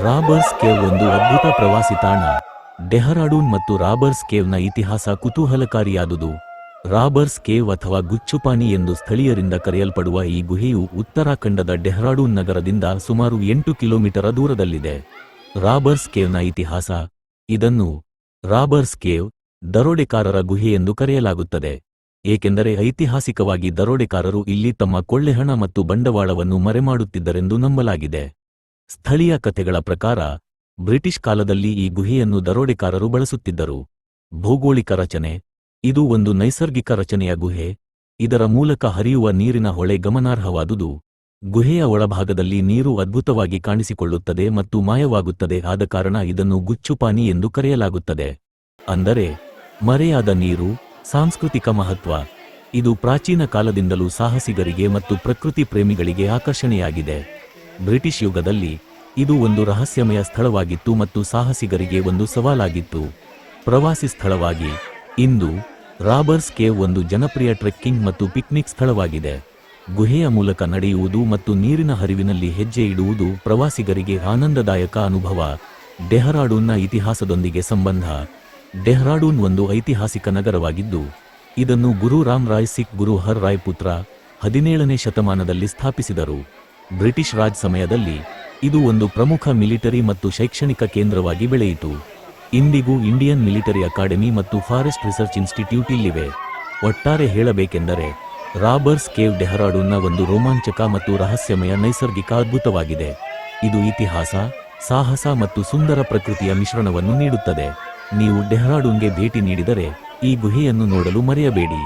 Robbers cave ಒಂದು ಅದ್ಭುತ ಪ್ರವಾಸಿ ತಾಣ. ಡೆಹ್ರಾಡೂನ್ ಮತ್ತು ರಾಬರ್ಸ್ ಕೇವ್ನ ಇತಿಹಾಸ ಕುತೂಹಲಕಾರಿಯಾದುದು. ರಾಬರ್ಸ್ ಕೇವ್ ಅಥವಾ ಗುಚ್ಚುಪಾನಿ ಎಂದು ಸ್ಥಳೀಯರಿಂದ ಕರೆಯಲ್ಪಡುವ ಈ ಗುಹೆಯು ಉತ್ತರಾಖಂಡದ ಡೆಹ್ರಾಡೂನ್ ನಗರದಿಂದ ಸುಮಾರು 8 ಕಿಲೋಮೀಟರ್ ದೂರದಲ್ಲಿದೆ. ರಾಬರ್ಸ್ ಕೇವ್ನ ಇತಿಹಾಸ. ಇದನ್ನು ರಾಬರ್ಸ್ ಕೇವ್, ದರೋಡೆಕಾರರ ಗುಹೆ ಎಂದು ಕರೆಯಲಾಗುತ್ತದೆ, ಏಕೆಂದರೆ ಐತಿಹಾಸಿಕವಾಗಿ ದರೋಡೆಕಾರರು ಇಲ್ಲಿ ತಮ್ಮ ಕೊಳ್ಳೆಹಣ ಮತ್ತು ಬಂಡವಾಳವನ್ನು ಮರೆಮಾಡುತ್ತಿದ್ದರೆಂದು ನಂಬಲಾಗಿದೆ. ಸ್ಥಳೀಯ ಕಥೆಗಳ ಪ್ರಕಾರ ಬ್ರಿಟಿಷ್ ಕಾಲದಲ್ಲಿ ಈ ಗುಹೆಯನ್ನು ದರೋಡೆಕಾರರು ಬಳಸುತ್ತಿದ್ದರು. ಭೌಗೋಳಿಕ ರಚನೆ. ಇದು ಒಂದು ನೈಸರ್ಗಿಕ ರಚನೆಯ ಗುಹೆ. ಇದರ ಮೂಲಕ ಹರಿಯುವ ನೀರಿನ ಹೊಳೆ ಗಮನಾರ್ಹವಾದುದು. ಗುಹೆಯ ಒಳಭಾಗದಲ್ಲಿ ನೀರು ಅದ್ಭುತವಾಗಿ ಕಾಣಿಸಿಕೊಳ್ಳುತ್ತದೆ ಮತ್ತು ಮಾಯವಾಗುತ್ತದೆ, ಆದ ಕಾರಣ ಇದನ್ನು ಗುಚ್ಚುಪಾನಿ ಎಂದು ಕರೆಯಲಾಗುತ್ತದೆ. ಅಂದರೆ ಮರೆಯಾದ ನೀರು. ಸಾಂಸ್ಕೃತಿಕ ಮಹತ್ವ. ಇದು ಪ್ರಾಚೀನ ಕಾಲದಿಂದಲೂ ಸಾಹಸಿಗರಿಗೆ ಮತ್ತು ಪ್ರಕೃತಿ ಪ್ರೇಮಿಗಳಿಗೆ ಆಕರ್ಷಣೆಯಾಗಿದೆ. ಬ್ರಿಟಿಷ್ ಯುಗದಲ್ಲಿ ಇದು ಒಂದು ರಹಸ್ಯಮಯ ಸ್ಥಳವಾಗಿತ್ತು ಮತ್ತು ಸಾಹಸಿಗರಿಗೆ ಒಂದು ಸವಾಲಾಗಿತ್ತು. ಪ್ರವಾಸಿ ಸ್ಥಳವಾಗಿ ಇಂದು ರಾಬರ್ಸ್ ಕೇವ್ ಒಂದು ಜನಪ್ರಿಯ ಟ್ರೆಕ್ಕಿಂಗ್ ಮತ್ತು ಪಿಕ್ನಿಕ್ ಸ್ಥಳವಾಗಿದೆ. ಗುಹೆಯ ಮೂಲಕ ನಡೆಯುವುದು ಮತ್ತು ನೀರಿನ ಹರಿವಿನಲ್ಲಿ ಹೆಜ್ಜೆ ಇಡುವುದು ಪ್ರವಾಸಿಗರಿಗೆ ಆನಂದದಾಯಕ ಅನುಭವ. ಡೆಹ್ರಾಡೂನ್ನ ಇತಿಹಾಸದೊಂದಿಗೆ ಸಂಬಂಧ. ಡೆಹ್ರಾಡೂನ್ ಒಂದು ಐತಿಹಾಸಿಕ ನಗರವಾಗಿದ್ದು, ಇದನ್ನು ಗುರು ರಾಮ್ ರಾಯ್ ಸಿಖ್ ಗುರು ಹರ್ ರಾಯ್ ಪುತ್ರ 17ನೇ ಶತಮಾನದಲ್ಲಿ ಸ್ಥಾಪಿಸಿದರು. ಬ್ರಿಟಿಷ್ ರಾಜ್ ಸಮಯದಲ್ಲಿ ಇದು ಒಂದು ಪ್ರಮುಖ ಮಿಲಿಟರಿ ಮತ್ತು ಶೈಕ್ಷಣಿಕ ಕೇಂದ್ರವಾಗಿ ಬೆಳೆಯಿತು. ಇಂದಿಗೂ ಇಂಡಿಯನ್ ಮಿಲಿಟರಿ ಅಕಾಡೆಮಿ ಮತ್ತು ಫಾರೆಸ್ಟ್ ರಿಸರ್ಚ್ ಇನ್ಸ್ಟಿಟ್ಯೂಟ್ ಇಲ್ಲಿವೆ. ಒಟ್ಟಾರೆ ಹೇಳಬೇಕೆಂದರೆ ರಾಬರ್ಸ್ ಕೇವ್ ಡೆಹ್ರಾಡೂನ್ನ ಒಂದು ರೋಮಾಂಚಕ ಮತ್ತು ರಹಸ್ಯಮಯ ನೈಸರ್ಗಿಕ ಅದ್ಭುತವಾಗಿದೆ. ಇದು ಇತಿಹಾಸ, ಸಾಹಸ ಮತ್ತು ಸುಂದರ ಪ್ರಕೃತಿಯ ಮಿಶ್ರಣವನ್ನು ನೀಡುತ್ತದೆ. ನೀವು ಡೆಹ್ರಾಡೂನ್ಗೆ ಭೇಟಿ ನೀಡಿದರೆ ಈ ಗುಹೆಯನ್ನು ನೋಡಲು ಮರೆಯಬೇಡಿ.